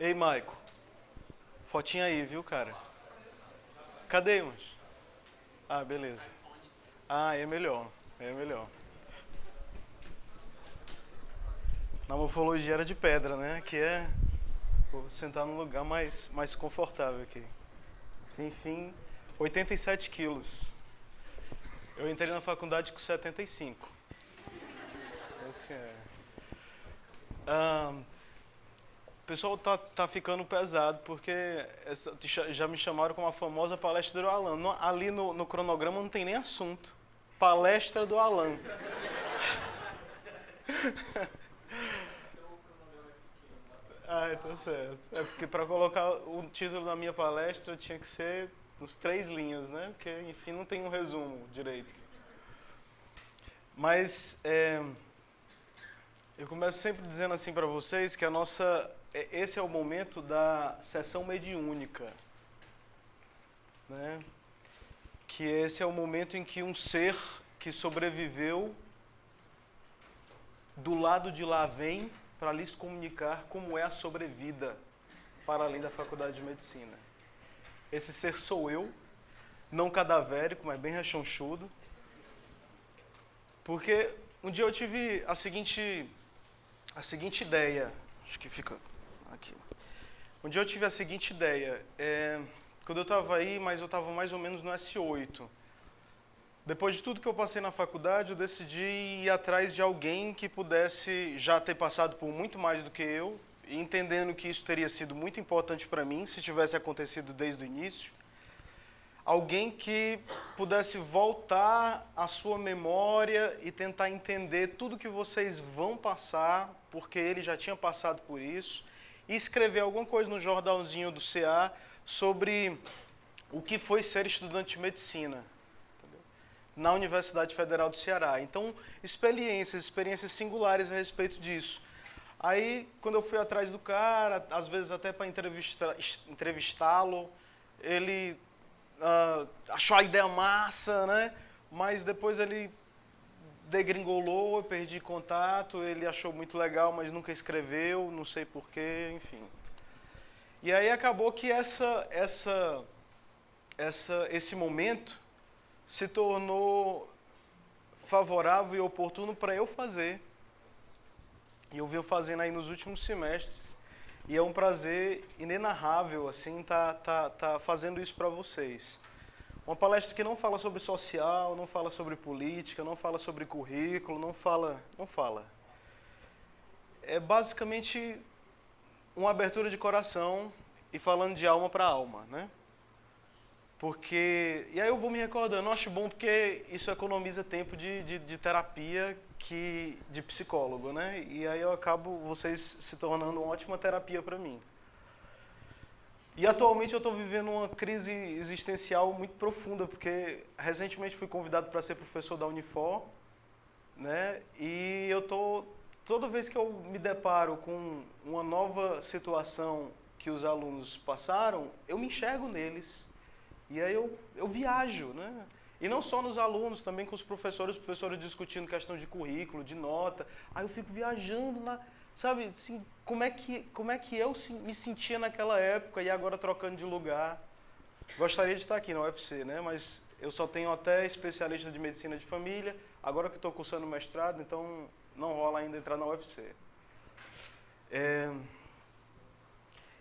Ei, Maico. Fotinha aí, viu, cara? Cadê, mas? Ah, beleza. Ah, é melhor. É melhor. Na morfologia era de pedra, né? Aqui é... Vou sentar num lugar mais confortável aqui. Enfim, 87 quilos. Eu entrei na faculdade com 75. Assim é. O pessoal tá ficando pesado, porque já me chamaram como a famosa palestra do Alan. Ali no cronograma não tem nem assunto. Palestra do Alan. Ah, tá certo. É porque para colocar o título da minha palestra tinha que ser uns 3 linhas, né? Porque, enfim, não tem um resumo direito. Mas eu começo sempre dizendo assim para vocês que esse é o momento da sessão mediúnica, né? Que esse é o momento em que um ser que sobreviveu do lado de lá vem para lhes comunicar como é a sobrevida para além da faculdade de medicina. Esse ser sou eu, não cadavérico, mas bem rechonchudo, porque um dia eu tive a seguinte ideia, acho que fica aqui. Um dia eu tive a seguinte ideia, quando eu estava aí, mas eu estava mais ou menos no S8. Depois de tudo que eu passei na faculdade, eu decidi ir atrás de alguém que pudesse já ter passado por muito mais do que eu, e entendendo que isso teria sido muito importante para mim, se tivesse acontecido desde o início. Alguém que pudesse voltar à sua memória e tentar entender tudo que vocês vão passar, porque ele já tinha passado por isso, e escrever alguma coisa no jornalzinho do CA sobre o que foi ser estudante de medicina na Universidade Federal do Ceará. Então, experiências singulares a respeito disso. Aí, quando eu fui atrás do cara, às vezes até para entrevistá-lo, ele achou a ideia massa, né? Mas depois ele degringolou, eu perdi contato, ele achou muito legal, mas nunca escreveu, não sei porquê, enfim. E aí acabou que esse momento se tornou favorável e oportuno para eu fazer. E eu venho fazendo aí nos últimos semestres. E é um prazer inenarrável, assim, tá fazendo isso para vocês. Uma palestra que não fala sobre social, não fala sobre política, não fala sobre currículo, não fala. É basicamente uma abertura de coração e falando de alma para alma, né? Porque, e aí eu vou me recordando, eu acho bom porque isso economiza tempo de terapia de psicólogo, né? E aí eu acabo vocês se tornando uma ótima terapia para mim. E atualmente eu estou vivendo uma crise existencial muito profunda, porque recentemente fui convidado para ser professor da Unifor, né? E toda vez que eu me deparo com uma nova situação que os alunos passaram, eu me enxergo neles. E aí eu viajo, né? E não só nos alunos, também com os professores discutindo questão de currículo, de nota. Aí eu fico viajando sabe, assim, como é que eu me sentia naquela época e agora trocando de lugar. Gostaria de estar aqui na UFC, né? Mas eu só tenho até especialista de medicina de família, agora que estou cursando mestrado, então não rola ainda entrar na UFC. E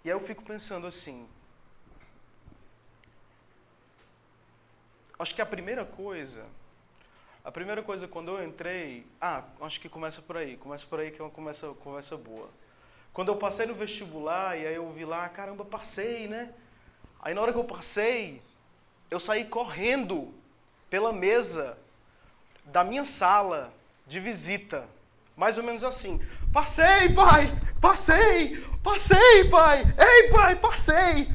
aí eu fico pensando assim, acho que a primeira coisa quando eu entrei... acho que começa por aí que é uma conversa boa. Quando eu passei no vestibular, e aí eu vi lá, caramba, passei, né? Aí na hora que eu passei, eu saí correndo pela mesa da minha sala de visita. Mais ou menos assim, passei, pai! Passei, pai! Ei, pai, passei!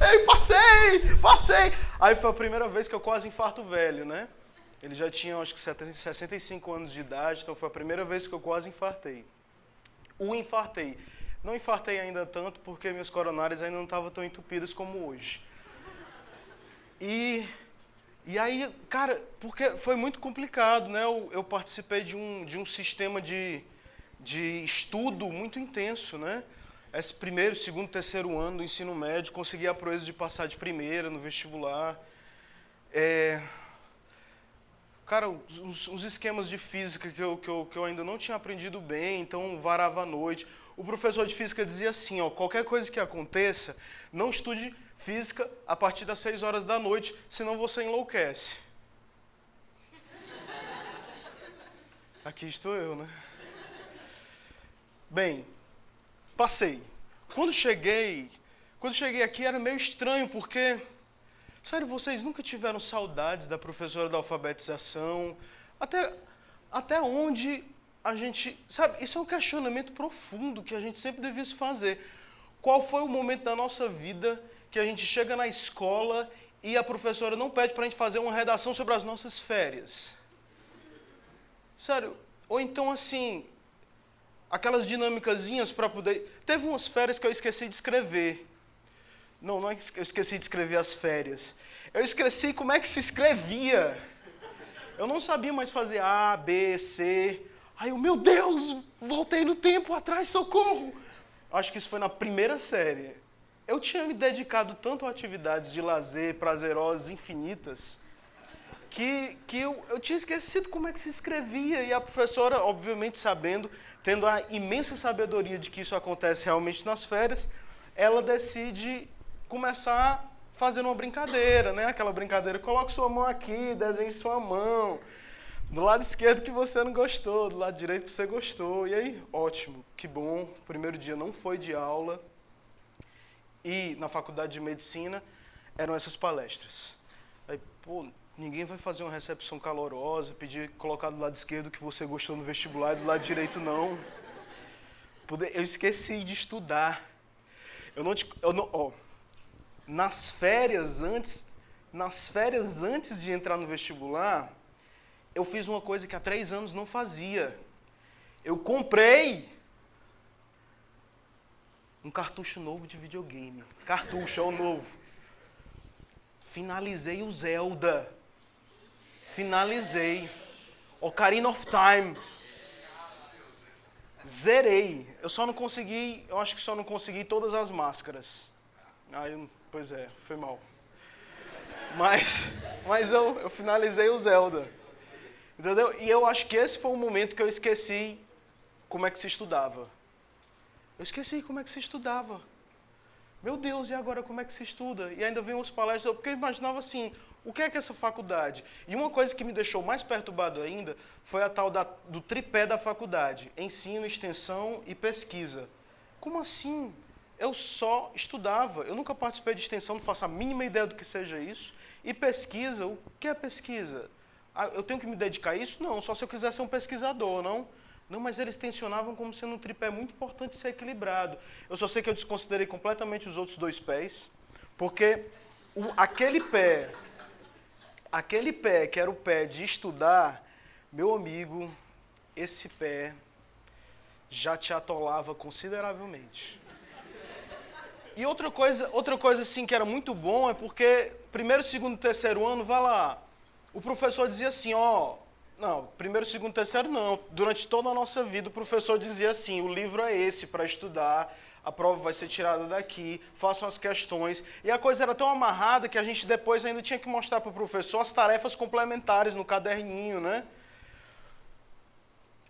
Ei, passei! Aí foi a primeira vez que eu quase infarto velho, né? Ele já tinha, acho que 65 anos de idade, então foi a primeira vez que eu quase infartei. Infartei. Não infartei ainda tanto porque meus coronários ainda não estavam tão entupidos como hoje. E aí, cara, porque foi muito complicado, né? Eu participei de um sistema de de estudo muito intenso, né? Esse primeiro, segundo, terceiro ano do ensino médio, consegui a proeza de passar de primeira no vestibular. Cara, os esquemas de física que eu ainda não tinha aprendido bem, então varava à noite. O professor de física dizia assim, ó, qualquer coisa que aconteça, não estude física a partir das 6 horas da noite, senão você enlouquece. Aqui estou eu, né? Bem, passei. Quando cheguei aqui era meio estranho, porque, sério, vocês nunca tiveram saudades da professora da alfabetização? Até onde a gente... Sabe, isso é um questionamento profundo que a gente sempre devia se fazer. Qual foi o momento da nossa vida que a gente chega na escola e a professora não pede para a gente fazer uma redação sobre as nossas férias? Sério, ou então assim... Aquelas dinâmicazinhas para poder... Teve umas férias que eu esqueci de escrever. Não é que eu esqueci de escrever as férias. Eu esqueci como é que se escrevia. Eu não sabia mais fazer A, B, C. Aí eu, meu Deus, voltei no tempo atrás, socorro! Acho que isso foi na primeira série. Eu tinha me dedicado tanto a atividades de lazer prazerosas, infinitas, que eu tinha esquecido como é que se escrevia. E a professora, obviamente sabendo, tendo a imensa sabedoria de que isso acontece realmente nas férias, ela decide começar fazendo uma brincadeira, né? Aquela brincadeira, coloque sua mão aqui, desenhe sua mão. Do lado esquerdo que você não gostou, do lado direito que você gostou. E aí, ótimo, que bom. O primeiro dia não foi de aula. E na faculdade de medicina eram essas palestras. Aí, pô, ninguém vai fazer uma recepção calorosa, pedir colocar do lado esquerdo que você gostou no vestibular e do lado direito não. Eu esqueci de estudar. Nas férias antes de entrar no vestibular, eu fiz uma coisa que há 3 anos não fazia. Eu comprei um cartucho novo de videogame. Cartucho, é o novo. Finalizei o Zelda. Finalizei. Ocarina of Time. Zerei. Eu acho que só não consegui todas as máscaras. Pois é, foi mal. Mas eu finalizei o Zelda. Entendeu? E eu acho que esse foi o momento que eu esqueci como é que se estudava. Eu esqueci como é que se estudava. Meu Deus, e agora como é que se estuda? E ainda vem uns palestras, porque eu imaginava assim, o que é essa faculdade? E uma coisa que me deixou mais perturbado ainda foi a tal do tripé da faculdade. Ensino, extensão e pesquisa. Como assim? Eu só estudava. Eu nunca participei de extensão, não faço a mínima ideia do que seja isso. E pesquisa, o que é pesquisa? Eu tenho que me dedicar a isso? Não, só se eu quiser ser um pesquisador, não? Não, mas eles tensionavam como sendo um tripé muito importante ser equilibrado. Eu só sei que eu desconsiderei completamente os outros 2 pés, porque aquele pé que era o pé de estudar, meu amigo, esse pé já te atolava consideravelmente. E outra coisa assim que era muito bom é porque primeiro, segundo, terceiro ano, vai lá, o professor dizia assim, não, primeiro, segundo, terceiro não. Durante toda a nossa vida o professor dizia assim, o livro é esse para estudar, a prova vai ser tirada daqui, façam as questões. E a coisa era tão amarrada que a gente depois ainda tinha que mostrar para o professor as tarefas complementares no caderninho, né?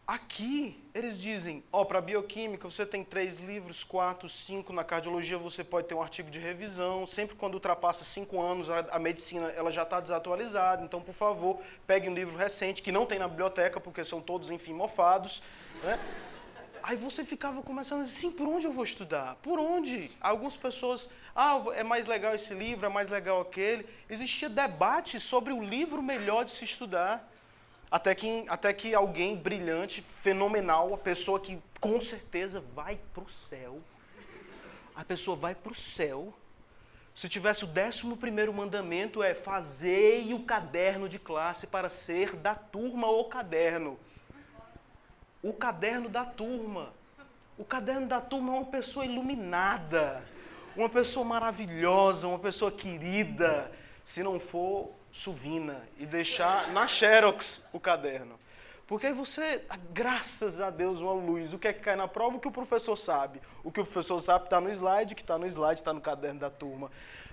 Aqui, eles dizem, para bioquímica você tem 3 livros, 4, 5, na cardiologia você pode ter um artigo de revisão, sempre quando ultrapassa 5 anos a medicina ela já está desatualizada, então, por favor, pegue um livro recente, que não tem na biblioteca, porque são todos, enfim, mofados, né? Aí você ficava começando assim, por onde eu vou estudar? Por onde? Algumas pessoas, é mais legal esse livro, é mais legal aquele. Existia debate sobre o livro melhor de se estudar. Até que alguém brilhante, fenomenal, a pessoa que com certeza vai para o céu, a pessoa vai para o céu, se tivesse o 11º mandamento é fazei o caderno de classe para ser da turma ou caderno. O caderno da turma. O caderno da turma é uma pessoa iluminada, uma pessoa maravilhosa, uma pessoa querida, se não for Suvina, e deixar na Xerox o caderno. Porque aí você, graças a Deus, uma luz. O que é que cai na prova? O que o professor sabe. O que o professor sabe está no slide, o que está no slide está no caderno da turma.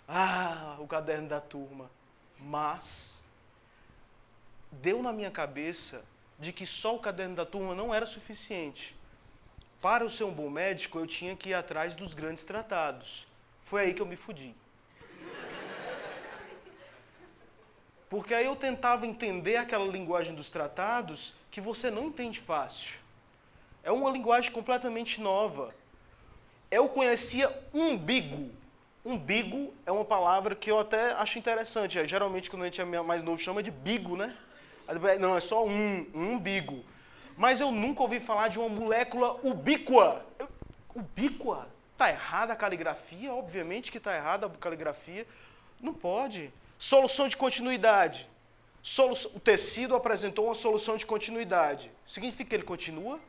Ah, o caderno da turma. Mas deu na minha cabeça de que só o caderno da turma não era suficiente. Para eu ser um bom médico, eu tinha que ir atrás dos grandes tratados. Foi aí que eu me fudi. Porque aí eu tentava entender aquela linguagem dos tratados que você não entende fácil. É uma linguagem completamente nova. Eu conhecia umbigo. Umbigo é uma palavra que eu até acho interessante. Geralmente, quando a gente é mais novo, chama de bigo, né? Não, é só um umbigo. Mas eu nunca ouvi falar de uma molécula ubíqua. Ubíqua? Está errada a caligrafia? Obviamente que está errada a caligrafia. Não pode. Solução de continuidade. O tecido apresentou uma solução de continuidade. Significa que ele continua?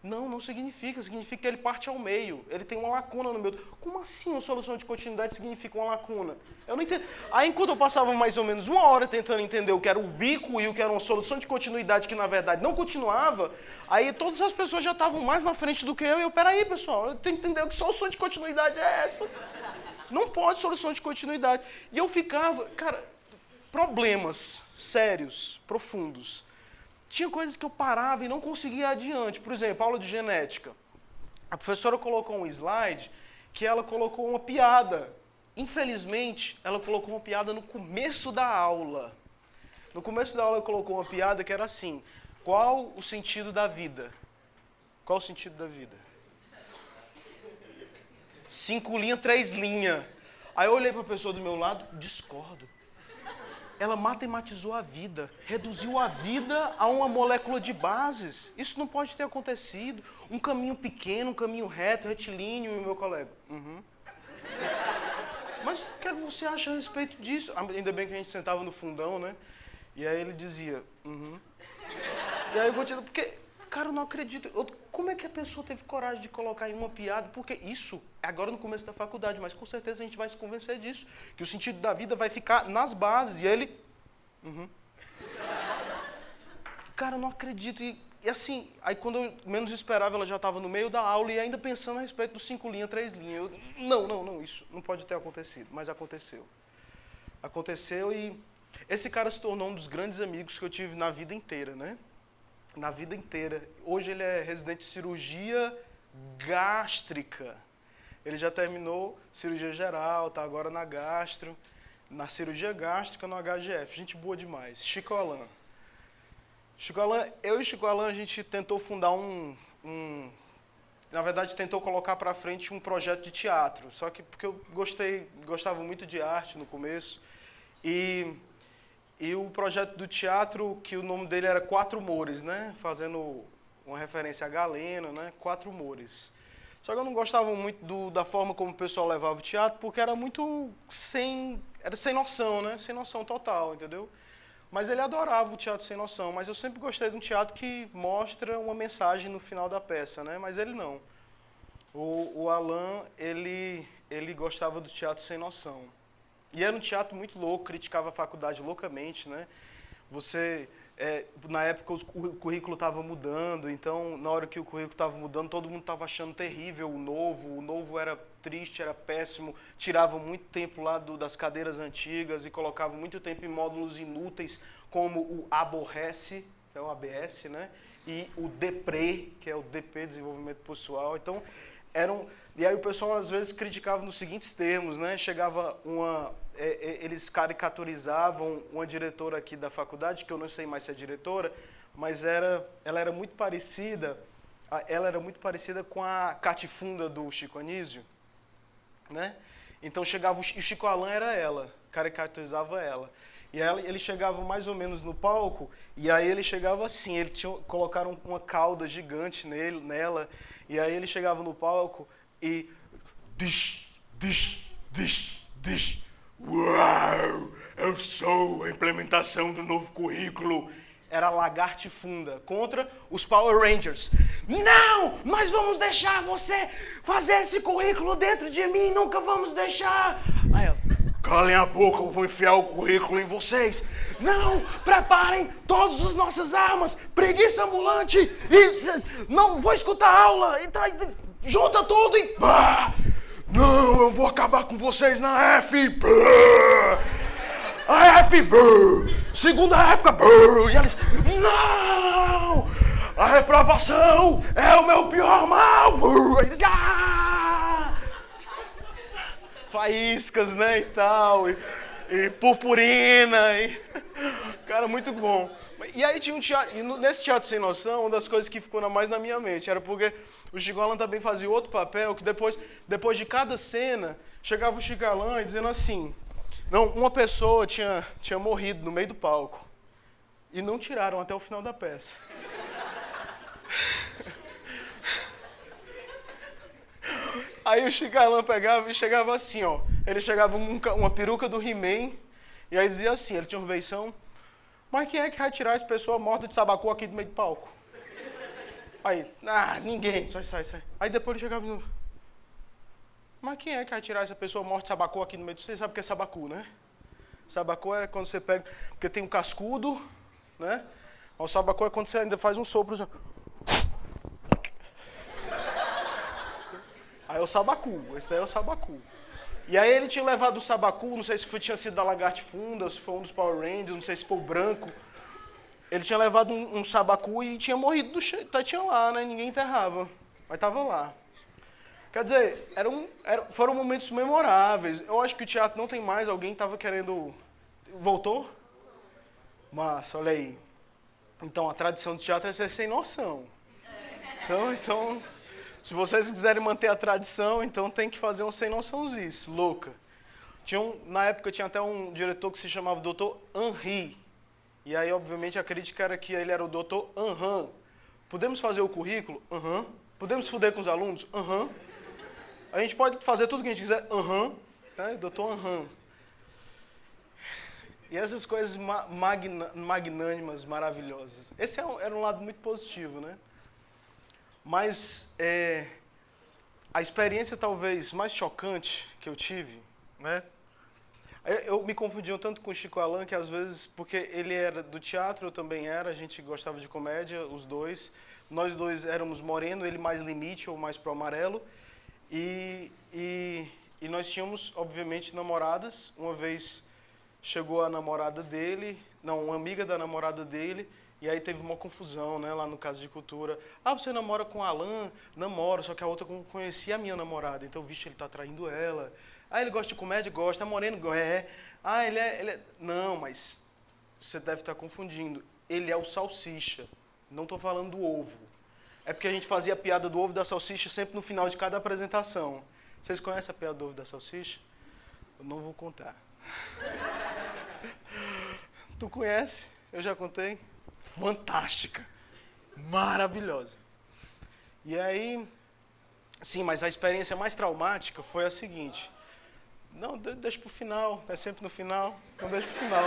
Não, não significa. Significa que ele parte ao meio. Ele tem uma lacuna no meio. Como assim uma solução de continuidade significa uma lacuna? Eu não entendo. Aí, enquanto eu passava mais ou menos uma hora tentando entender o que era o bico e o que era uma solução de continuidade que, na verdade, não continuava, aí todas as pessoas já estavam mais na frente do que eu. E eu, peraí, pessoal, eu tenho que entender que solução de continuidade é essa. Não pode solução de continuidade. E eu ficava, cara, problemas sérios, profundos. Tinha coisas que eu parava e não conseguia ir adiante. Por exemplo, aula de genética. A professora colocou um slide que ela colocou uma piada. Infelizmente, ela colocou uma piada no começo da aula. No começo da aula, ela colocou uma piada que era assim: qual o sentido da vida? Qual o sentido da vida? 5 linhas, 3 linhas. Aí eu olhei para a pessoa do meu lado, discordo. Ela matematizou a vida, reduziu a vida a uma molécula de bases. Isso não pode ter acontecido. Um caminho pequeno, um caminho reto, retilíneo, e o meu colega. Mas o que é que você acha a respeito disso? Ainda bem que a gente sentava no fundão, né? E aí ele dizia, E aí eu continuo, porque, cara, eu não acredito. Como é que a pessoa teve coragem de colocar em uma piada? Porque isso é agora no começo da faculdade, mas com certeza a gente vai se convencer disso. Que o sentido da vida vai ficar nas bases. E ele... Cara, eu não acredito. E assim, aí quando eu menos esperava, ela já estava no meio da aula e ainda pensando a respeito dos 5 linhas, 3 linhas. Não, isso não pode ter acontecido. Mas aconteceu. Aconteceu e esse cara se tornou um dos grandes amigos que eu tive na vida inteira, né? Na vida inteira. Hoje ele é residente de cirurgia gástrica. Ele já terminou cirurgia geral, está agora na gastro, na cirurgia gástrica, no HGF. Gente boa demais. Chico Alan. Eu e Chico Alan, a gente tentou fundar na verdade, tentou colocar para frente um projeto de teatro. Só que porque eu gostava muito de arte no começo. E o projeto do teatro, que o nome dele era Quatro Humores, né? Fazendo uma referência a Galeno, né? Quatro Humores. Só que eu não gostava muito da forma como o pessoal levava o teatro, porque era muito sem noção, né? Sem noção total, entendeu? Mas ele adorava o teatro sem noção. Mas eu sempre gostei de um teatro que mostra uma mensagem no final da peça, né? Mas ele não. O Alan, ele gostava do teatro sem noção. E era um teatro muito louco, criticava a faculdade loucamente, né? Na época o currículo estava mudando, então na hora que o currículo estava mudando, todo mundo estava achando terrível o novo era triste, era péssimo, tirava muito tempo lá das cadeiras antigas e colocava muito tempo em módulos inúteis, como o aborrece, que é o ABS, né? E o DEPRE, que é o DP, Desenvolvimento Pessoal. Então, e aí o pessoal às vezes criticava nos seguintes termos, né? Eles caricaturizavam uma diretora aqui da faculdade, que eu não sei mais se é diretora, mas ela era muito parecida com a catifunda do Chico Anísio, né? Então o Chico Alan era ela, caricaturizava ela. E aí ele chegava mais ou menos no palco, e aí ele chegava assim, colocaram uma cauda gigante nela, e aí ele chegava no palco e... Uau! Eu sou a implementação do novo currículo. Era Lagartifunda contra os Power Rangers. Não! Nós vamos deixar você fazer esse currículo dentro de mim, nunca vamos deixar! Aí ela, calem a boca, eu vou enfiar o currículo em vocês. Não, preparem todas as nossas armas, preguiça ambulante, e não vou escutar aula, junta tudo e... Não, eu vou acabar com vocês na F. A F, segunda época, e eles... Não! A reprovação é o meu pior mal! Faíscas, né, e tal, e purpurina, e... Cara, muito bom. E aí tinha um teatro, e nesse Teatro Sem Noção, uma das coisas que ficou mais na minha mente era porque o Chico Alan também fazia outro papel, que depois de cada cena, chegava o Chico Alan dizendo assim, não, uma pessoa tinha morrido no meio do palco, e não tiraram até o final da peça. Aí o Chico Alan pegava e chegava assim, ó. Ele chegava com uma peruca do He-Man, e aí dizia assim, ele tinha uma feição, mas quem é que vai tirar essa pessoa morta de sabacu aqui do meio do palco? Aí, ninguém, sai. Aí depois ele chegava no... Mas quem é que vai tirar essa pessoa morta de sabacu aqui no meio do... Você sabe o que é sabacu, né? Sabacu é quando você pega... Porque tem um cascudo, né? O sabacu é quando você ainda faz um sopro... Aí é o sabacu, esse daí é o sabacu. E aí ele tinha levado o sabacu, não sei se tinha sido da Lagarte Funda, se foi um dos Power Rangers, não sei se foi o branco. Ele tinha levado um sabacu e tinha morrido do cheiro. Tinha lá, né? Ninguém enterrava. Mas tava lá. Quer dizer, foram momentos memoráveis. Eu acho que o teatro não tem mais, alguém tava querendo... Voltou? Massa, olha aí. Então, a tradição do teatro é ser sem noção. Então... Se vocês quiserem manter a tradição, então tem que fazer um sem noçãozice, louca. Na época tinha até um diretor que se chamava Dr. Henri. E aí, obviamente, a crítica era que ele era o Dr. Aham. Podemos fazer o currículo? Aham. Podemos foder com os alunos? Aham. A gente pode fazer tudo que a gente quiser? Aham. Dr. Aham. E essas coisas magnânimas, maravilhosas. Esse era um lado muito positivo, né? Mas a experiência talvez mais chocante que eu tive, né? Eu me confundi um tanto com o Chico Alan, que às vezes, porque ele era do teatro, eu também era, a gente gostava de comédia, os dois. Nós dois éramos moreno, ele mais limite ou mais pro amarelo. E nós tínhamos, obviamente, namoradas. Uma vez chegou a namorada dele, não, uma amiga da namorada dele, e aí teve uma confusão, né, lá no Casa de Cultura. Você namora com o Alan? Namoro, só que a outra conhecia a minha namorada. Então, vixe, ele tá traindo ela. Ele gosta de comédia? Gosta. É moreno? É. Ele é... Não, mas você deve estar confundindo. Ele é o salsicha. Não tô falando do ovo. É porque a gente fazia a piada do ovo e da salsicha sempre no final de cada apresentação. Vocês conhecem a piada do ovo e da salsicha? Eu não vou contar. Tu conhece? Eu já contei? Fantástica, maravilhosa. E aí, sim, mas a experiência mais traumática foi a seguinte. Não, deixa pro final, é sempre no final, então deixa pro final.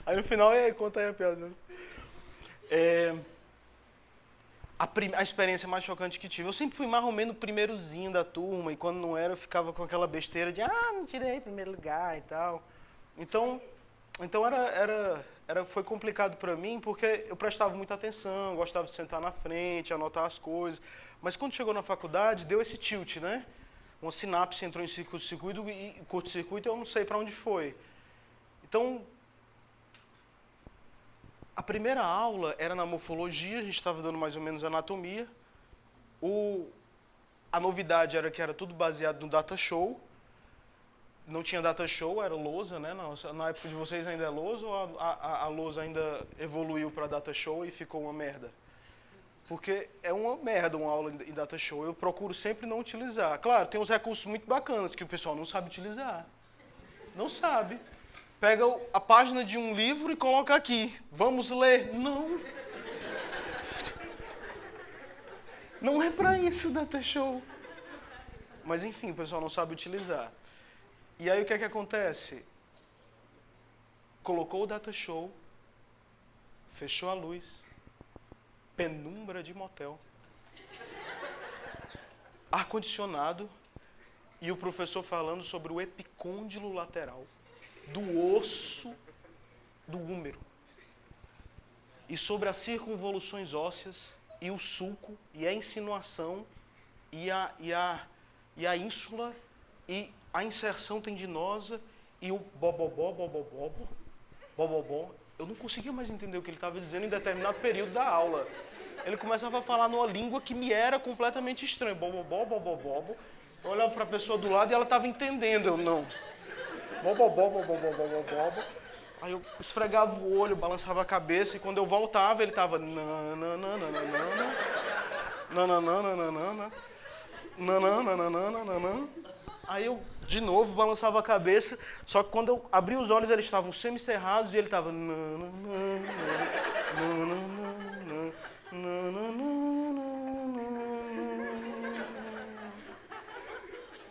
Aí no final, conta aí a piada. A experiência mais chocante que tive, eu sempre fui mais ou menos o primeirozinho da turma, e quando não era, eu ficava com aquela besteira de, não tirei primeiro lugar e tal. Então foi complicado para mim, porque eu prestava muita atenção, gostava de sentar na frente, anotar as coisas. Mas quando chegou na faculdade, deu esse tilt, né? Uma sinapse entrou em curto-circuito e eu não sei para onde foi. Então, a primeira aula era na morfologia, a gente estava dando mais ou menos anatomia. A novidade era que era tudo baseado no data show. Não tinha data show, era lousa, né? Na época de vocês ainda é lousa ou a lousa ainda evoluiu para data show e ficou uma merda? Porque é uma merda uma aula em data show. Eu procuro sempre não utilizar. Claro, tem uns recursos muito bacanas que o pessoal não sabe utilizar. Não sabe. Pega a página de um livro e coloca aqui. Vamos ler. Não. Não é para isso data show. Mas enfim, o pessoal não sabe utilizar. E aí o que é que acontece? Colocou o data show, fechou a luz, penumbra de motel, ar-condicionado, e o professor falando sobre o epicôndilo lateral, do osso do úmero, e sobre as circunvoluções ósseas, e o sulco, e a insinuação, e a ínsula, e a inserção tendinosa, e o bobobó. Eu não conseguia mais entender o que ele estava dizendo em determinado período da aula. Ele começava a falar numa língua que me era completamente estranha. Bobobó. Eu olhava para a pessoa do lado e ela estava entendendo, eu não. Bobobó. Aí eu esfregava o olho, balançava a cabeça e quando eu voltava ele estava Aí eu, de novo, balançava a cabeça, só que quando eu abri os olhos, eles estavam semicerrados e ele estava...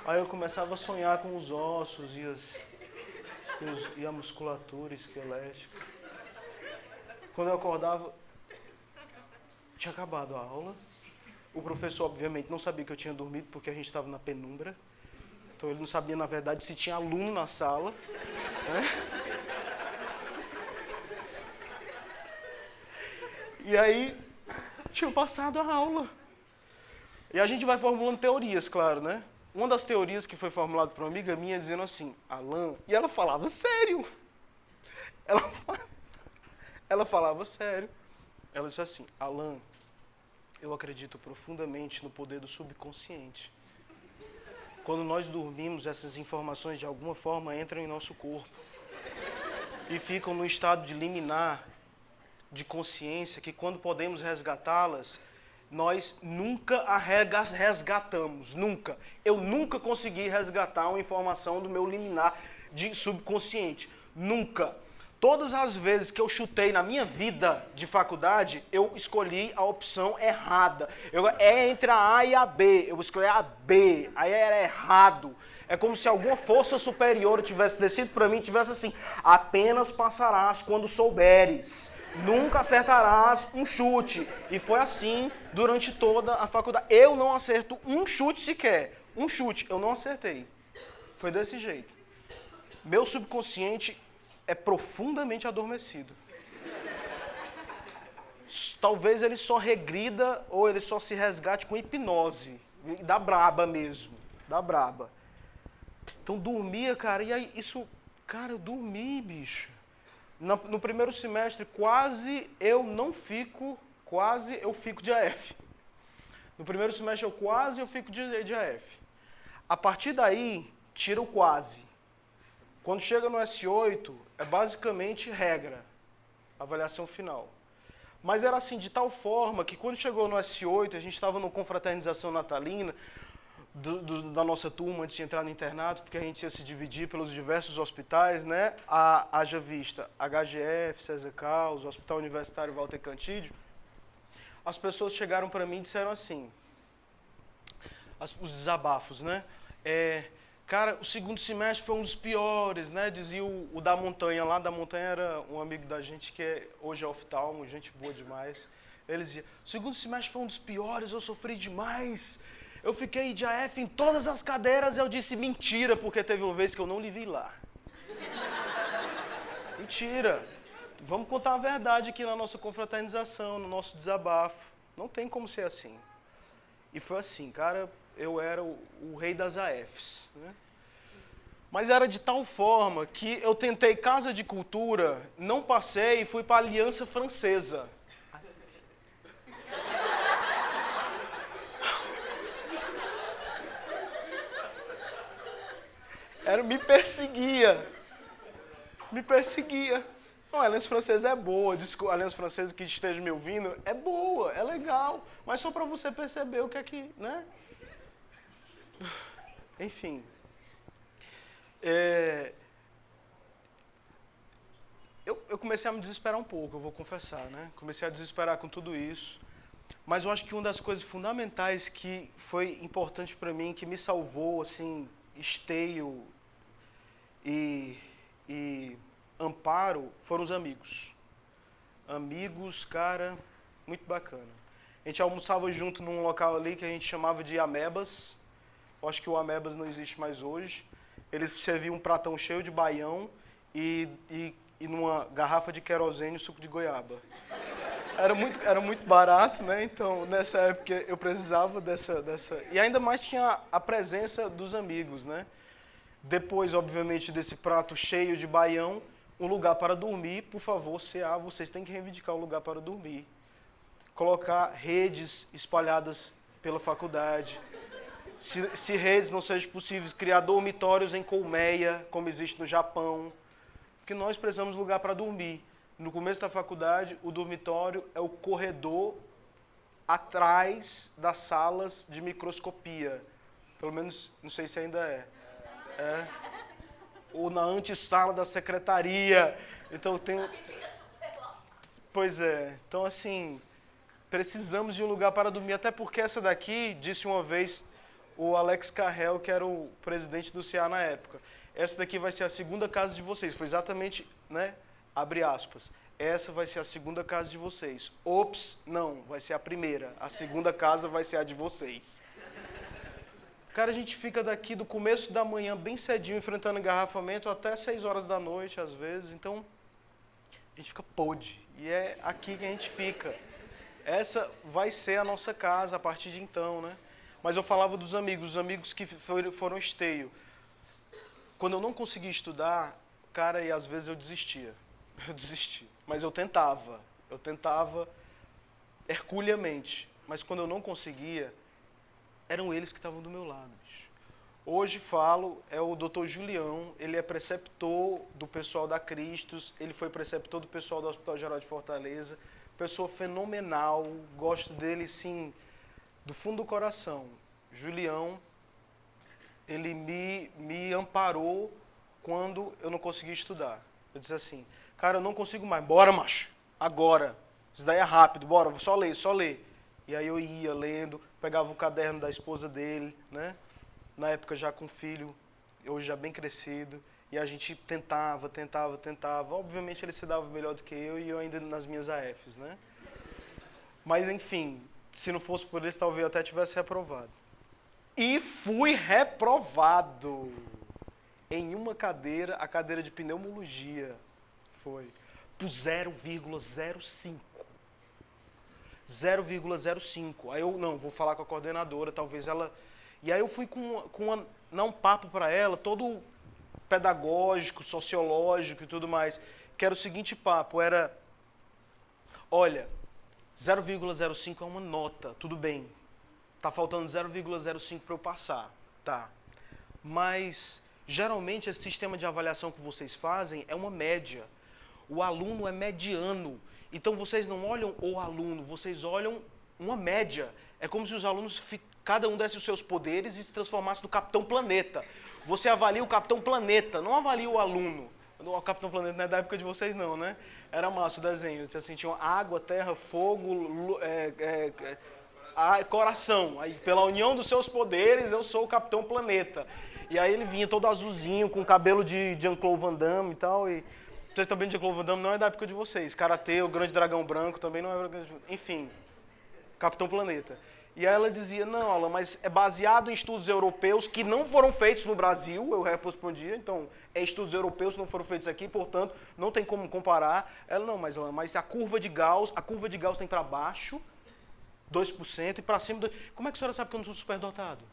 Aí eu começava a sonhar com os ossos e a musculatura esquelética. Quando eu acordava, tinha acabado a aula. O professor, obviamente, não sabia que eu tinha dormido, porque a gente estava na penumbra. Então ele não sabia, na verdade, se tinha aluno na sala. Né? E aí, tinha passado a aula. E a gente vai formulando teorias, claro, né? Uma das teorias que foi formulada por uma amiga minha, dizendo assim, Alan... E ela falava sério. Ela falava sério. Ela disse assim, Alan, eu acredito profundamente no poder do subconsciente. Quando nós dormimos, essas informações de alguma forma entram em nosso corpo e ficam no estado de liminar, de consciência, que quando podemos resgatá-las, nós nunca a resgatamos, nunca. Eu nunca consegui resgatar uma informação do meu liminar de subconsciente, nunca. Todas as vezes que eu chutei na minha vida de faculdade, eu escolhi a opção errada. É entre a A e a B, eu escolhi a B, aí era errado. É como se alguma força superior tivesse descido para mim e tivesse assim, apenas passarás quando souberes, nunca acertarás um chute. E foi assim durante toda a faculdade. Eu não acerto um chute sequer, um chute, eu não acertei. Foi desse jeito. Meu subconsciente é profundamente adormecido. Talvez ele só regrida ou ele só se resgate com hipnose. Da braba mesmo, da braba. Então dormia, cara, e aí isso... Cara, eu dormi, bicho. No primeiro semestre, quase eu fico de AF. No primeiro semestre, eu fico de AF. A partir daí, tira o quase. Quando chega no S8, é basicamente regra, avaliação final. Mas era assim, de tal forma que quando chegou no S8, a gente estava no confraternização natalina da nossa turma antes de entrar no internato, porque a gente ia se dividir pelos diversos hospitais, né? Haja vista HGF, César Carlos, Hospital Universitário Walter Cantídio. As pessoas chegaram para mim e disseram assim, os desabafos, né? Cara, o segundo semestre foi um dos piores, né? Dizia o da montanha, lá da montanha era um amigo da gente que hoje é oftalmo, gente boa demais. Ele dizia, o segundo semestre foi um dos piores, eu sofri demais. Eu fiquei de AF em todas as cadeiras, eu disse mentira, porque teve uma vez que eu não lhe vi lá. Mentira. Vamos contar a verdade aqui na nossa confraternização, no nosso desabafo. Não tem como ser assim. E foi assim, cara... Eu era o rei das AFs. Né? Mas era de tal forma que eu tentei Casa de Cultura, não passei e fui para a Aliança Francesa. Me perseguia. Não, a Aliança Francesa é boa, a Aliança Francesa que esteja me ouvindo, é boa, é legal. Mas só para você perceber o que é que, né? Enfim, eu comecei a me desesperar um pouco, eu vou confessar, né? Comecei a desesperar com tudo isso, mas eu acho que uma das coisas fundamentais que foi importante para mim, que me salvou, assim, esteio e amparo, foram os amigos. Amigos, cara, muito bacana. A gente almoçava junto num local ali que a gente chamava de Amebas, Eu acho que o Amebas não existe mais hoje. Eles serviam um pratão cheio de baião e numa garrafa de querosene suco de goiaba. Era muito barato, né? Então, nessa época eu precisava dessa... E ainda mais tinha a presença dos amigos, né? Depois, obviamente, desse prato cheio de baião, um lugar para dormir. Por favor, CA, vocês têm que reivindicar um lugar para dormir. Colocar redes espalhadas pela faculdade. Se redes não sejam possíveis, criar dormitórios em colmeia, como existe no Japão. Porque nós precisamos de lugar para dormir. No começo da faculdade, o dormitório é o corredor atrás das salas de microscopia. Pelo menos, não sei se ainda é. Ou na antessala da secretaria. Então tem... Pois é. Então, assim, precisamos de um lugar para dormir. Até porque essa daqui, disse uma vez o Alex Carrel, que era o presidente do CA na época. Essa daqui vai ser a segunda casa de vocês. Foi exatamente, né? Abre aspas. Essa vai ser a segunda casa de vocês. Ops, não, vai ser a primeira. A segunda casa vai ser a de vocês. Cara, a gente fica daqui do começo da manhã, bem cedinho, enfrentando engarrafamento, até 6 horas da noite, às vezes. Então, a gente fica podre. E é aqui que a gente fica. Essa vai ser a nossa casa a partir de então, né? Mas eu falava dos amigos, os amigos que foram esteio. Quando eu não conseguia estudar, cara, e às vezes eu desistia. Eu desisti. Mas eu tentava herculeamente. Mas quando eu não conseguia, eram eles que estavam do meu lado. Hoje falo, é o Dr. Julião, ele é preceptor do pessoal da Cristos, ele foi preceptor do pessoal do Hospital Geral de Fortaleza, pessoa fenomenal, gosto dele, sim, do fundo do coração. Julião, ele me amparou quando eu não conseguia estudar. Eu disse assim, cara, eu não consigo mais, bora, macho, agora, isso daí é rápido, bora, só ler. E aí eu ia lendo, pegava o caderno da esposa dele, né? Na época já com filho, hoje já bem crescido, e a gente tentava. Obviamente ele se dava melhor do que eu e eu ainda nas minhas AFs, né? Mas enfim, se não fosse por isso, talvez eu até tivesse reprovado. E fui reprovado em uma cadeira, a cadeira de pneumologia, foi por 0,05. 0,05. Aí eu, não, vou falar com a coordenadora, talvez ela... E aí eu fui dar um papo para ela, todo pedagógico, sociológico e tudo mais, que era o seguinte papo, era... Olha, 0,05 é uma nota, tudo bem. Tá faltando 0,05 para eu passar, tá. Mas, geralmente, esse sistema de avaliação que vocês fazem é uma média. O aluno é mediano. Então, vocês não olham o aluno, vocês olham uma média. É como se os alunos, cada um desse os seus poderes e se transformasse no Capitão Planeta. Você avalia o Capitão Planeta, não avalia o aluno. O Capitão Planeta não é da época de vocês, não, né? Era massa o desenho. Assim, tinha água, terra, fogo, coração. Aí, pela união dos seus poderes, eu sou o Capitão Planeta. E aí ele vinha todo azulzinho, com cabelo de Jean-Claude Van Damme e tal. E vocês também de Jean-Claude Van Damme não é da época de vocês. Karatê, o Grande Dragão Branco também não é... Enfim, Capitão Planeta. E aí ela dizia, não, Alan, mas é baseado em estudos europeus que não foram feitos no Brasil. Eu respondia, então, é estudos europeus que não foram feitos aqui, portanto, não tem como comparar. Ela, não, mas a curva de Gauss tem para baixo, 2%, e para cima... Como é que a senhora sabe que eu não sou superdotado?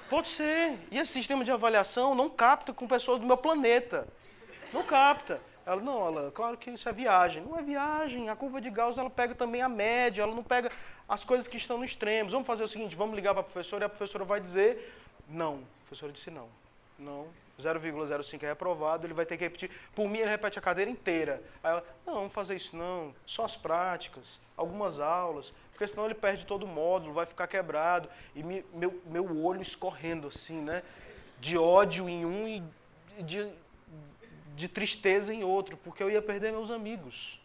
Pode ser. E esse sistema de avaliação não capta com pessoas do meu planeta. Não capta. Ela, não, ela, claro que isso é viagem. Não é viagem. A curva de Gauss, ela pega também a média, ela não pega as coisas que estão nos extremos. Vamos fazer o seguinte, vamos ligar para a professora e a professora vai dizer não. A professora disse não. Não, 0,05 é reprovado, ele vai ter que repetir. Por mim, ele repete a cadeira inteira. Aí ela, não, vamos fazer isso não, só as práticas, algumas aulas, porque senão ele perde todo o módulo, vai ficar quebrado. E meu olho escorrendo assim, né? De ódio em um e de tristeza em outro, porque eu ia perder meus amigos.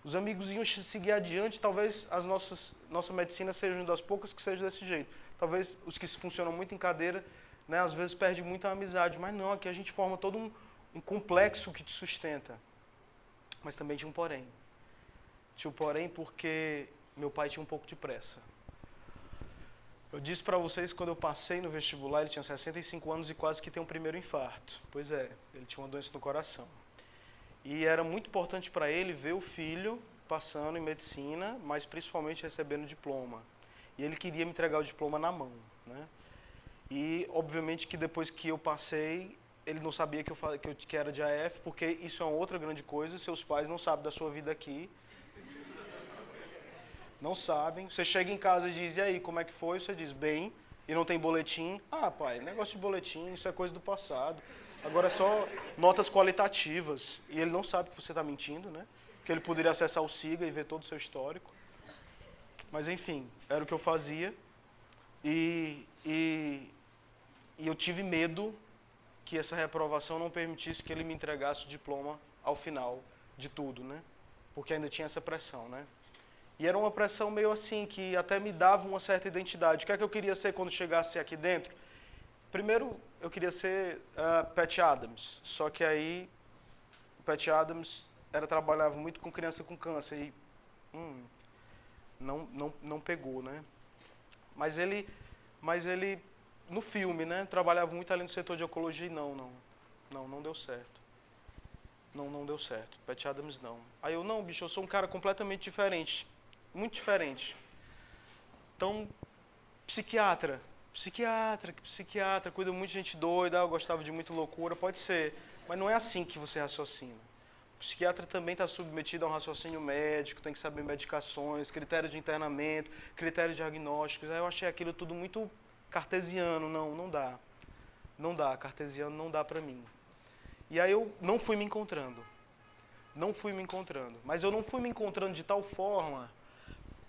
Os amigos iam seguir adiante, talvez nossa medicina seja uma das poucas que seja desse jeito. Talvez os que funcionam muito em cadeira, né, às vezes perde muita amizade, mas não, aqui a gente forma todo um complexo que te sustenta. Mas também tinha um porém. Tinha um porém porque meu pai tinha um pouco de pressa. Eu disse para vocês que quando eu passei no vestibular, ele tinha 65 anos e quase que tem um primeiro infarto. Pois é, ele tinha uma doença no coração. E era muito importante para ele ver o filho passando em medicina, mas principalmente recebendo diploma. E ele queria me entregar o diploma na mão, né? E, obviamente, que depois que eu passei, ele não sabia que era de AF, porque isso é uma outra grande coisa, seus pais não sabem da sua vida aqui. Não sabem. Você chega em casa e diz, e aí, como é que foi? Você diz, bem, e não tem boletim. Ah, pai, negócio de boletim, isso é coisa do passado. Agora é só notas qualitativas. E ele não sabe que você está mentindo, né? Que ele poderia acessar o SIGA e ver todo o seu histórico. Mas, enfim, era o que eu fazia. E eu tive medo que essa reprovação não permitisse que ele me entregasse o diploma ao final de tudo, né? Porque ainda tinha essa pressão, né? E era uma pressão meio assim, que até me dava uma certa identidade. O que é que eu queria ser quando chegasse aqui dentro? Primeiro, eu queria ser Pat Adams. Só que aí, Pat Adams trabalhava muito com criança com câncer e não pegou, né? Mas ele, no filme, né, trabalhava muito ali no setor de oncologia e não deu certo. Não deu certo. Pat Adams não. Aí eu, não, bicho, eu sou um cara completamente diferente. Muito diferente. Então, psiquiatra, cuida muito de gente doida, eu gostava de muita loucura, pode ser, mas não é assim que você raciocina. O psiquiatra também está submetido a um raciocínio médico, tem que saber medicações, critérios de internamento, critérios diagnósticos. Aí eu achei aquilo tudo muito cartesiano, não dá. Não dá, cartesiano não dá para mim. E aí eu não fui me encontrando. Mas eu não fui me encontrando de tal forma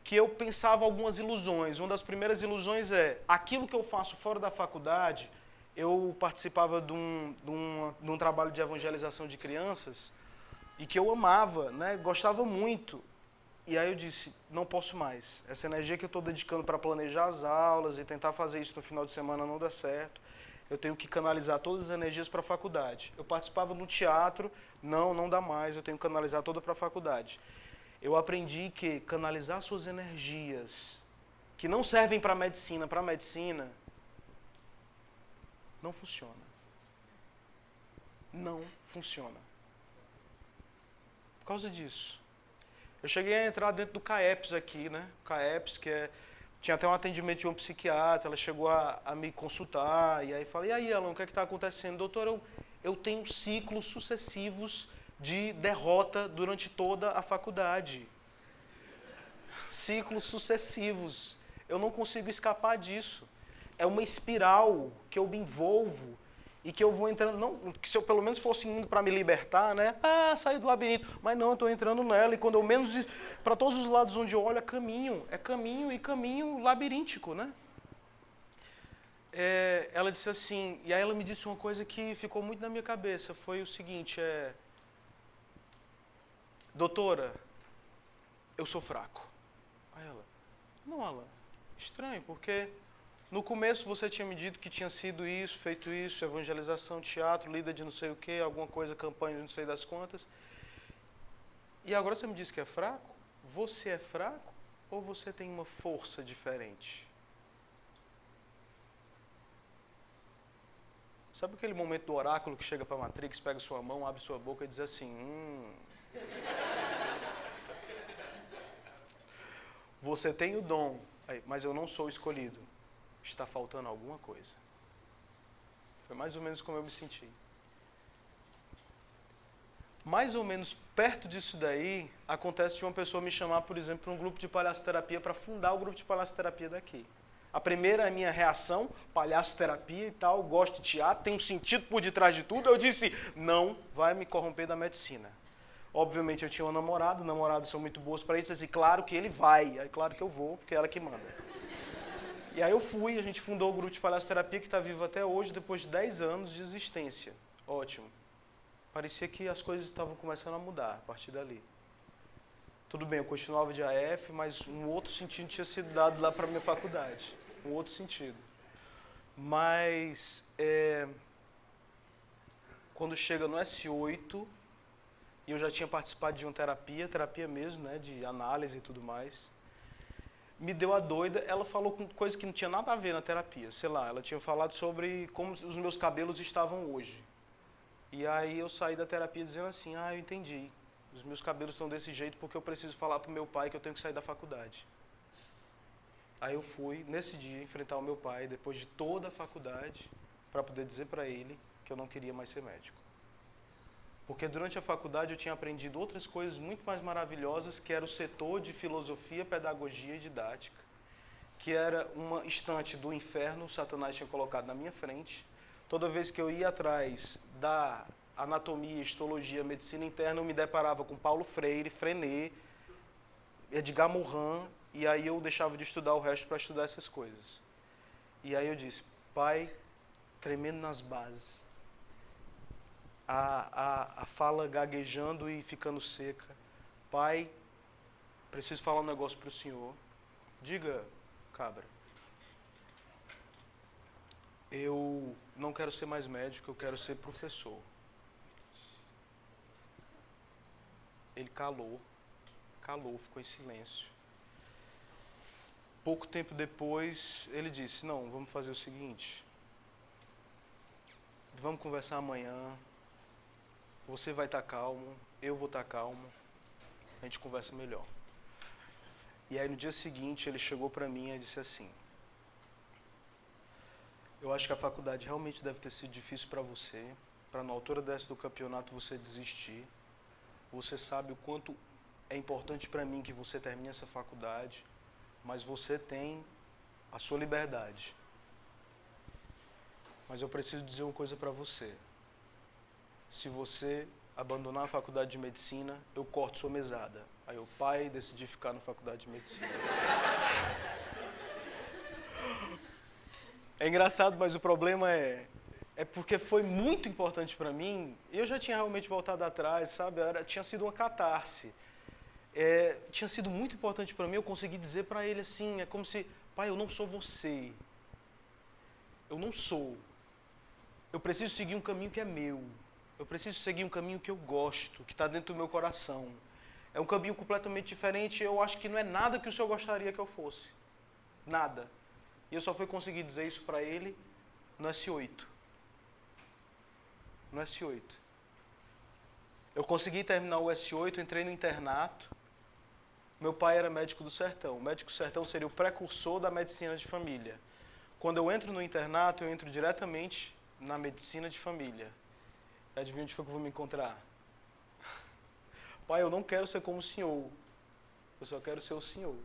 que eu pensava algumas ilusões. Uma das primeiras ilusões é, aquilo que eu faço fora da faculdade, eu participava de um trabalho de evangelização de crianças, e que eu amava, né, gostava muito. E aí eu disse, não posso mais. Essa energia que eu estou dedicando para planejar as aulas e tentar fazer isso no final de semana não dá certo. Eu tenho que canalizar todas as energias para a faculdade. Eu participava no teatro, não dá mais, eu tenho que canalizar toda para a faculdade. Eu aprendi que canalizar suas energias, que não servem para a medicina, não funciona. Não funciona. Por causa disso. Eu cheguei a entrar dentro do CAEPS aqui, né? CAEPS, tinha até um atendimento de um psiquiatra, ela chegou a me consultar, e aí falei, e aí, Alan, o que é que está acontecendo? Doutor, eu tenho ciclos sucessivos de derrota durante toda a faculdade. Ciclos sucessivos. Eu não consigo escapar disso. É uma espiral que eu me envolvo e que eu vou entrando, não, que se eu pelo menos fosse indo para me libertar, né? Sair do labirinto. Mas não, eu estou entrando nela e quando eu menos, para todos os lados onde eu olho é caminho labiríntico, né? Ela disse assim, e aí ela me disse uma coisa que ficou muito na minha cabeça, foi o seguinte, doutora, eu sou fraco. Aí ela, não, Alan, estranho, porque no começo você tinha me dito que tinha sido isso, feito isso, evangelização, teatro, líder de não sei o quê, alguma coisa, campanha de não sei das quantas. E agora você me diz que é fraco? Você é fraco ou você tem uma força diferente? Sabe aquele momento do oráculo que chega para a Matrix, pega sua mão, abre sua boca e diz assim, você tem o dom, mas eu não sou escolhido. Está faltando alguma coisa. Foi mais ou menos como eu me senti. Mais ou menos perto disso daí, acontece de uma pessoa me chamar, por exemplo, para um grupo de palhaço-terapia, para fundar o grupo de palhaço-terapia daqui. A primeira minha reação, palhaço-terapia e tal, gosto de teatro, tem um sentido por detrás de tudo, eu disse, não vai me corromper da medicina. Obviamente eu tinha uma namorada, namoradas são muito boas para isso, eu disse, claro que ele vai, é claro que eu vou, porque é ela que manda. E aí eu fui, a gente fundou o grupo de palhaço-terapia que está vivo até hoje, depois de 10 anos de existência. Ótimo. Parecia que as coisas estavam começando a mudar a partir dali. Tudo bem, eu continuava de AF, mas um outro sentido tinha sido dado lá para a minha faculdade. Um outro sentido. Mas, quando chega no S8, e eu já tinha participado de uma terapia mesmo, né, de análise e tudo mais, me deu a doida, ela falou com coisa que não tinha nada a ver na terapia, sei lá, ela tinha falado sobre como os meus cabelos estavam hoje. E aí eu saí da terapia dizendo assim, eu entendi, os meus cabelos estão desse jeito porque eu preciso falar pro meu pai que eu tenho que sair da faculdade. Aí eu fui, nesse dia, enfrentar o meu pai, depois de toda a faculdade, para poder dizer para ele que eu não queria mais ser médico. Porque durante a faculdade eu tinha aprendido outras coisas muito mais maravilhosas, que era o setor de filosofia, pedagogia e didática, que era uma estante do inferno, Satanás tinha colocado na minha frente. Toda vez que eu ia atrás da anatomia, histologia, medicina interna, eu me deparava com Paulo Freire, Frenet, Edgar Morin, e aí eu deixava de estudar o resto para estudar essas coisas. E aí eu disse, pai, tremendo nas bases, a fala gaguejando e ficando seca. Pai, preciso falar um negócio para o senhor. Diga, cabra. Eu não quero ser mais médico, eu quero ser professor. Ele calou, ficou em silêncio. Pouco tempo depois, ele disse, não, vamos fazer o seguinte, vamos conversar amanhã, você vai estar calmo, eu vou estar calmo, a gente conversa melhor. E aí no dia seguinte ele chegou para mim e disse assim, eu acho que a faculdade realmente deve ter sido difícil para você, para na altura dessa do campeonato você desistir. Você sabe o quanto é importante para mim que você termine essa faculdade, mas você tem a sua liberdade. Mas eu preciso dizer uma coisa para você. Se você abandonar a faculdade de medicina, eu corto sua mesada. Aí o pai decidiu ficar na faculdade de medicina. É engraçado, mas o problema é porque foi muito importante para mim. Eu já tinha realmente voltado atrás, sabe? Tinha sido uma catarse. Tinha sido muito importante para mim, eu consegui dizer para ele assim, é como se, pai, eu não sou você. Eu não sou. Eu preciso seguir um caminho que é meu. Eu preciso seguir um caminho que eu gosto, que está dentro do meu coração. É um caminho completamente diferente, eu acho que não é nada que o senhor gostaria que eu fosse. Nada. E eu só fui conseguir dizer isso para ele no S8. No S8. Eu consegui terminar o S8, entrei no internato. Meu pai era médico do sertão. O médico do sertão seria o precursor da medicina de família. Quando eu entro no internato, eu entro diretamente na medicina de família. Adivinha onde foi que eu vou me encontrar? Pai, eu não quero ser como o senhor. Eu só quero ser o senhor.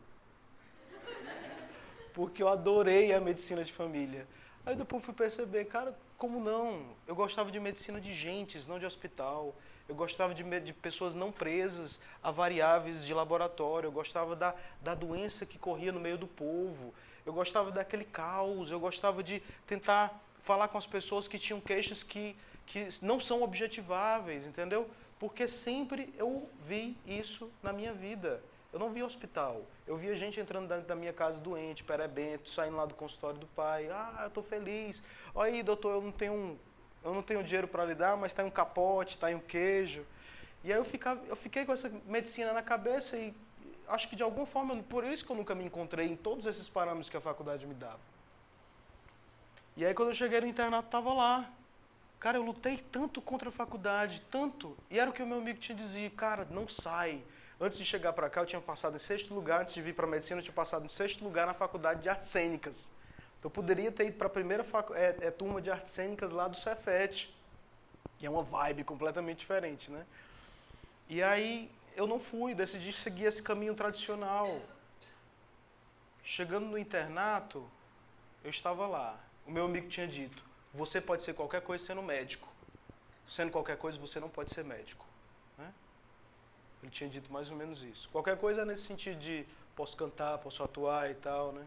Porque eu adorei a medicina de família. Aí depois fui perceber, cara, como não? Eu gostava de medicina de gentes, não de hospital. Eu gostava de pessoas não presas a variáveis de laboratório. Eu gostava da doença que corria no meio do povo. Eu gostava daquele caos. Eu gostava de tentar falar com as pessoas que tinham queixas que não são objetiváveis, entendeu? Porque sempre eu vi isso na minha vida. Eu não via hospital. Eu via gente entrando dentro da minha casa doente, perebento, saindo lá do consultório do pai. Eu estou feliz. Olha aí, doutor, eu não tenho dinheiro para lhe dar, mas está em um capote, está em um queijo. E aí eu fiquei com essa medicina na cabeça e acho que de alguma forma, por isso que eu nunca me encontrei em todos esses parâmetros que a faculdade me dava. E aí quando eu cheguei no internato, estava lá. Cara, eu lutei tanto contra a faculdade, tanto. E era o que o meu amigo tinha dizia, cara, não sai. Antes de chegar para cá, eu tinha passado em 6º lugar. Antes de vir para a medicina, eu tinha passado em 6º lugar na faculdade de artes cênicas. Então, eu poderia ter ido para a primeira turma de artes cênicas lá do Cefet. E é uma vibe completamente diferente, né? E aí, eu não fui, decidi seguir esse caminho tradicional. Chegando no internato, eu estava lá. O meu amigo tinha dito, você pode ser qualquer coisa sendo médico. Sendo qualquer coisa, você não pode ser médico. Né? Ele tinha dito mais ou menos isso. Qualquer coisa nesse sentido de posso cantar, posso atuar e tal, né?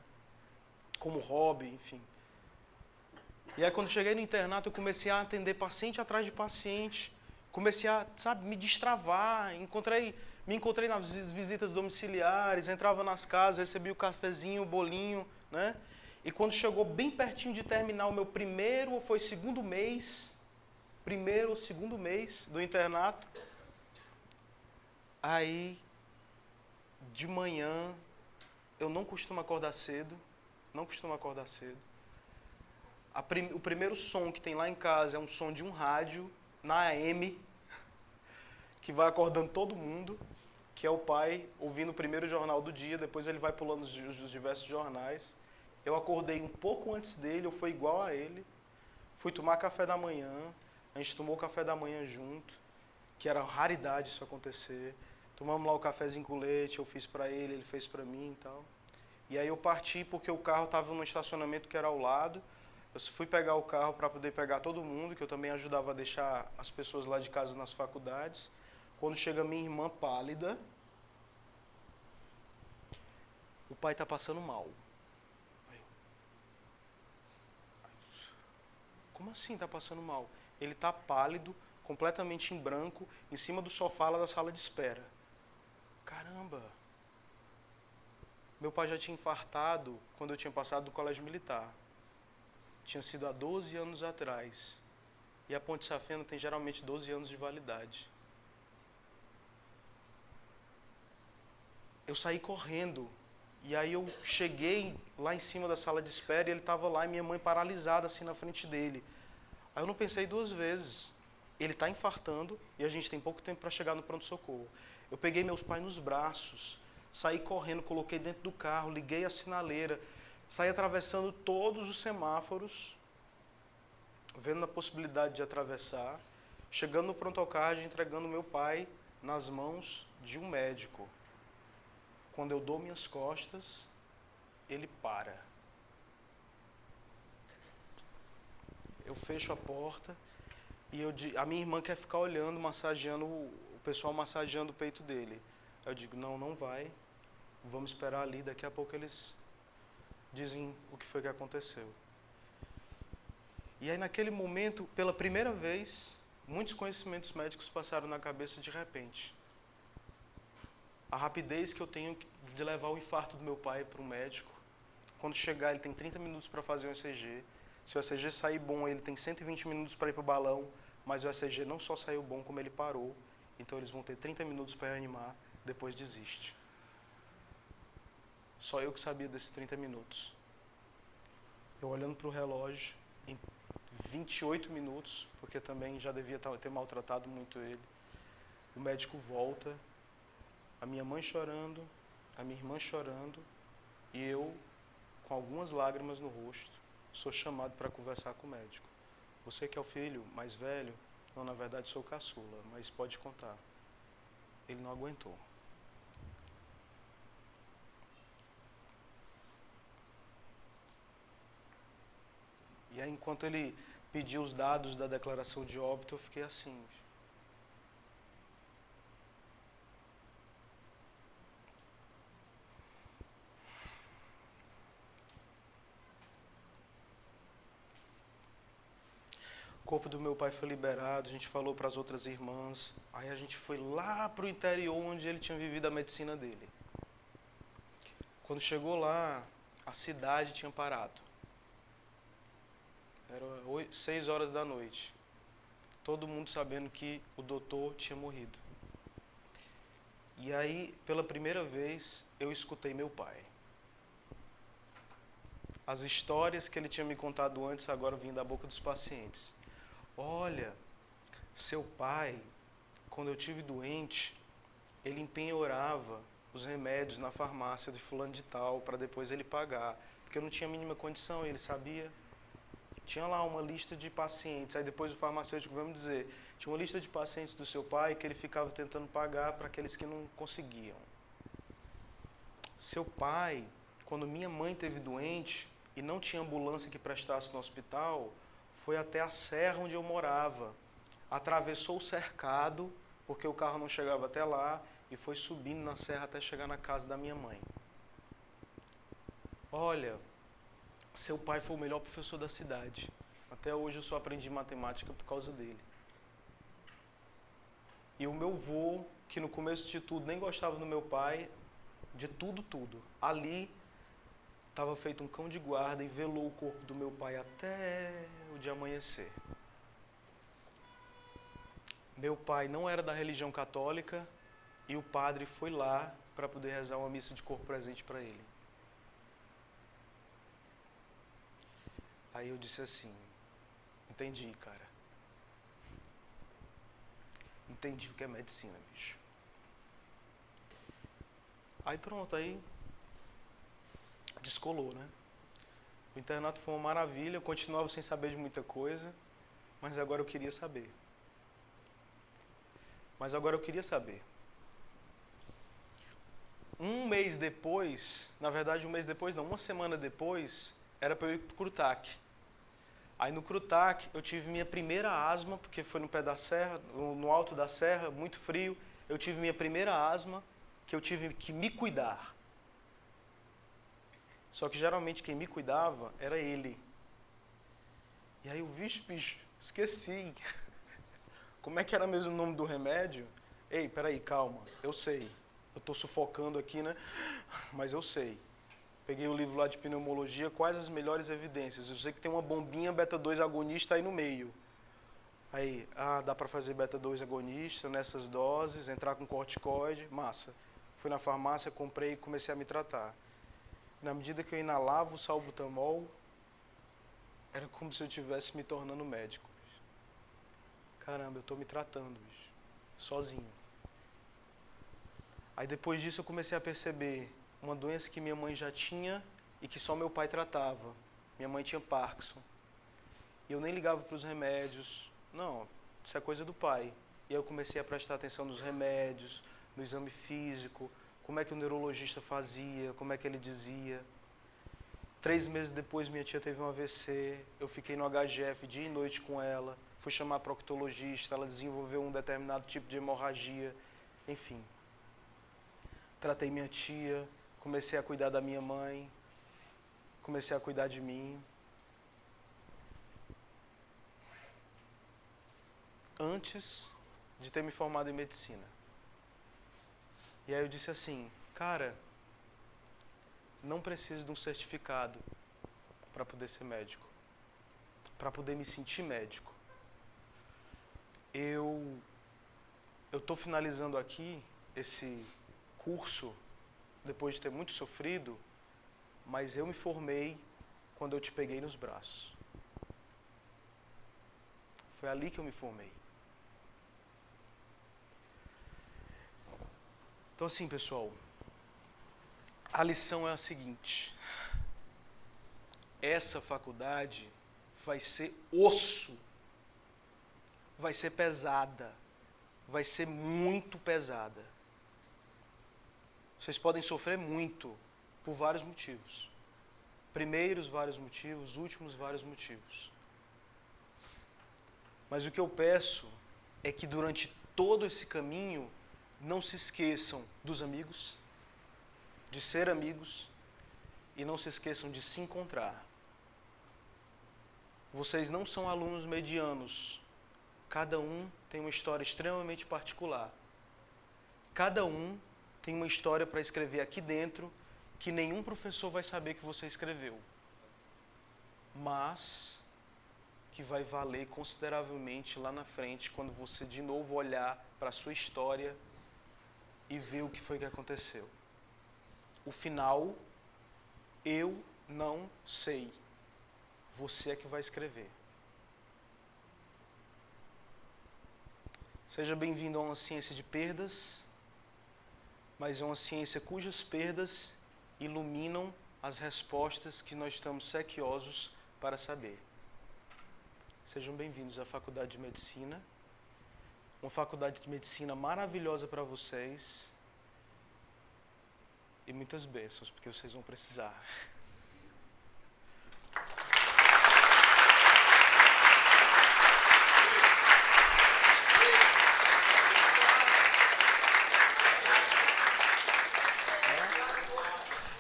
Como hobby, enfim. E aí quando cheguei no internato, eu comecei a atender paciente atrás de paciente. Comecei a, me destravar. Me encontrei nas visitas domiciliares, entrava nas casas, recebia o cafezinho, o bolinho, né? E quando chegou bem pertinho de terminar o meu primeiro ou segundo mês do internato, aí, de manhã, eu não costumo acordar cedo, não costumo acordar cedo. O primeiro som que tem lá em casa é um som de um rádio, na AM, que vai acordando todo mundo, que é o pai ouvindo o primeiro jornal do dia, depois ele vai pulando os diversos jornais. Eu acordei um pouco antes dele, eu fui igual a ele, fui tomar café da manhã, a gente tomou café da manhã junto, que era raridade isso acontecer. Tomamos lá o cafezinho com leite, eu fiz pra ele fez pra mim e tal. E aí eu parti porque o carro estava num estacionamento que era ao lado. Eu fui pegar o carro para poder pegar todo mundo, que eu também ajudava a deixar as pessoas lá de casa nas faculdades. Quando chega minha irmã pálida, o pai tá passando mal. Como assim tá passando mal? Ele tá pálido, completamente em branco, em cima do sofá lá da sala de espera. Caramba! Meu pai já tinha infartado quando eu tinha passado do colégio militar. Tinha sido há 12 anos atrás. E a ponte safena tem geralmente 12 anos de validade. Eu saí correndo. E aí eu cheguei lá em cima da sala de espera e ele estava lá e minha mãe paralisada assim na frente dele. Aí eu não pensei duas vezes. Ele está infartando e a gente tem pouco tempo para chegar no pronto-socorro. Eu peguei meus pais nos braços, saí correndo, coloquei dentro do carro, liguei a sinaleira, saí atravessando todos os semáforos, vendo a possibilidade de atravessar, chegando no pronto-socorro, entregando meu pai nas mãos de um médico. Quando eu dou minhas costas, ele para. Eu fecho a porta e a minha irmã quer ficar olhando, massageando, o pessoal massageando o peito dele. Eu digo, não, não vai, vamos esperar ali, daqui a pouco eles dizem o que foi que aconteceu. E aí naquele momento, pela primeira vez, muitos conhecimentos médicos passaram na cabeça de repente. A rapidez que eu tenho de levar o infarto do meu pai para o médico. Quando chegar, ele tem 30 minutos para fazer um ECG. Se o ECG sair bom, ele tem 120 minutos para ir para o balão, mas o ECG não só saiu bom, como ele parou. Então eles vão ter 30 minutos para reanimar, depois desiste. Só eu que sabia desses 30 minutos. Eu olhando para o relógio, em 28 minutos, porque também já devia ter maltratado muito ele, o médico volta, a minha mãe chorando, a minha irmã chorando, e eu, com algumas lágrimas no rosto, sou chamado para conversar com o médico. Você que é o filho mais velho? Não, na verdade sou o caçula, mas pode contar. Ele não aguentou. E aí, enquanto ele pediu os dados da declaração de óbito, eu fiquei assim. O corpo do meu pai foi liberado, a gente falou para as outras irmãs. Aí a gente foi lá para o interior onde ele tinha vivido a medicina dele. Quando chegou lá, a cidade tinha parado. Era 6 horas da noite. Todo mundo sabendo que o doutor tinha morrido. E aí, pela primeira vez, eu escutei meu pai. As histórias que ele tinha me contado antes, agora vinham da boca dos pacientes. Olha, seu pai, quando eu tive doente, ele empenhorava os remédios na farmácia de fulano de tal, para depois ele pagar. Porque eu não tinha a mínima condição, ele sabia. Tinha lá uma lista de pacientes, aí depois o farmacêutico veio me dizer, tinha uma lista de pacientes do seu pai que ele ficava tentando pagar para aqueles que não conseguiam. Seu pai, quando minha mãe teve doente e não tinha ambulância que prestasse no hospital, foi até a serra onde eu morava, atravessou o cercado, porque o carro não chegava até lá, e foi subindo na serra até chegar na casa da minha mãe. Olha, seu pai foi o melhor professor da cidade. Até hoje eu só aprendi matemática por causa dele. E o meu avô, que no começo de tudo nem gostava do meu pai, de tudo. Ali estava feito um cão de guarda e velou o corpo do meu pai até o dia amanhecer. Meu pai não era da religião católica e o padre foi lá para poder rezar uma missa de corpo presente para ele. Aí eu disse assim, entendi, cara. Entendi o que é medicina, bicho. Aí pronto, aí descolou, né? O internato foi uma maravilha, eu continuava sem saber de muita coisa, mas agora eu queria saber. Um mês depois, na verdade um mês depois não, uma semana depois, era para eu ir pro CRUTAC. Aí no CRUTAC eu tive minha primeira asma, porque foi no pé da serra, no alto da serra, muito frio. Eu tive minha primeira asma, que eu tive que me cuidar. Só que geralmente quem me cuidava era ele. E aí eu, bicho, esqueci. Como é que era mesmo o nome do remédio? Ei, peraí, calma, eu sei. Eu tô sufocando aqui, né? Mas eu sei. Peguei o livro lá de pneumologia, quais as melhores evidências? Eu sei que tem uma bombinha beta-2 agonista aí no meio. Aí, dá para fazer beta-2 agonista nessas doses, entrar com corticoide, massa. Fui na farmácia, comprei e comecei a me tratar. Na medida que eu inalava o salbutamol, era como se eu estivesse me tornando médico. Bicho. Caramba, eu tô me tratando, bicho. Sozinho. Aí depois disso eu comecei a perceber uma doença que minha mãe já tinha e que só meu pai tratava. Minha mãe tinha Parkinson. E eu nem ligava para os remédios. Não, isso é coisa do pai. E aí eu comecei a prestar atenção nos remédios, no exame físico, como é que o neurologista fazia, como é que ele dizia. 3 meses depois minha tia teve um AVC, eu fiquei no HGF dia e noite com ela, fui chamar a proctologista, ela desenvolveu um determinado tipo de hemorragia, enfim. Tratei minha tia, comecei a cuidar da minha mãe, comecei a cuidar de mim. Antes de ter me formado em medicina. E aí eu disse assim, cara, não preciso de um certificado para poder ser médico, para poder me sentir médico. Eu estou finalizando aqui esse curso, depois de ter muito sofrido, mas eu me formei quando eu te peguei nos braços. Foi ali que eu me formei. Então assim, pessoal, a lição é a seguinte. Essa faculdade vai ser osso. Vai ser pesada. Vai ser muito pesada. Vocês podem sofrer muito por vários motivos. Primeiros vários motivos, últimos vários motivos. Mas o que eu peço é que durante todo esse caminho não se esqueçam dos amigos, de ser amigos e não se esqueçam de se encontrar. Vocês não são alunos medianos. Cada um tem uma história extremamente particular. Cada um tem uma história para escrever aqui dentro que nenhum professor vai saber que você escreveu. Mas que vai valer consideravelmente lá na frente quando você de novo olhar para a sua história e ver o que foi que aconteceu. O final, eu não sei. Você é que vai escrever. Seja bem-vindo a uma ciência de perdas, mas é uma ciência cujas perdas iluminam as respostas que nós estamos sequiosos para saber. Sejam bem-vindos à Faculdade de Medicina, uma faculdade de medicina maravilhosa para vocês e muitas bênçãos, porque vocês vão precisar.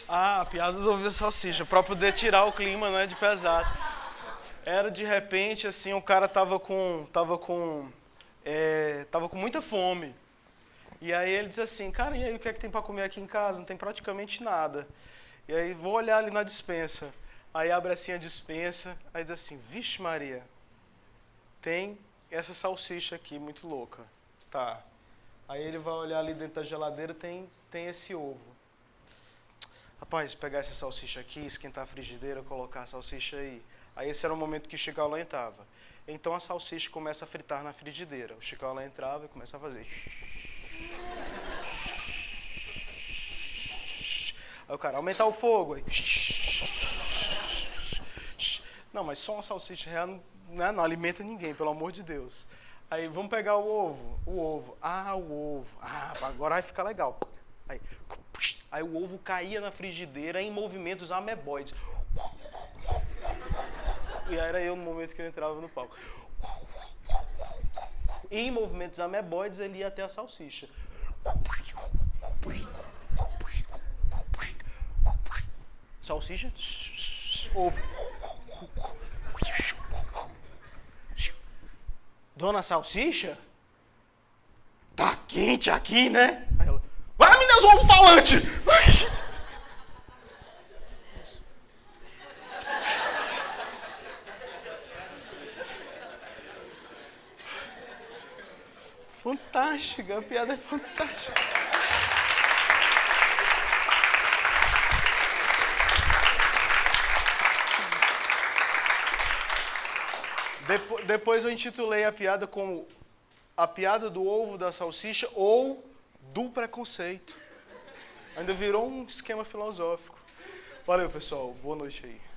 A piada do ovo e salsicha, para poder tirar o clima, né, de pesado. Era de repente, assim, o cara tava com muita fome. E aí ele diz assim, cara, e aí o que é que tem para comer aqui em casa? Não tem praticamente nada. E aí vou olhar ali na despensa. Aí abre assim a despensa, aí diz assim, vixe Maria, tem essa salsicha aqui, muito louca. Tá. Aí ele vai olhar ali dentro da geladeira, tem esse ovo. Rapaz, pegar essa salsicha aqui, esquentar a frigideira, colocar a salsicha aí. Aí esse era o momento que o Chico Alain entrava. Então a salsicha começa a fritar na frigideira. O Chico Alain entrava e começa a fazer. Aí o cara, aumentar o fogo. Aí. Não, mas só uma salsicha real não alimenta ninguém, pelo amor de Deus. Aí, vamos pegar o ovo. O ovo. O ovo. Agora vai ficar legal. Aí o ovo caía na frigideira em movimentos ameboides. E era eu no momento que eu entrava no palco. E em movimentos ameboides ele ia até a salsicha. Salsicha. Ovo. Dona Salsicha? Tá quente aqui, né? Aí ela, vai, meninas, o ovo falante! Fantástica, a piada é fantástica. Depois eu intitulei a piada como a piada do ovo da salsicha ou do preconceito. Ainda virou um esquema filosófico. Valeu, pessoal. Boa noite aí.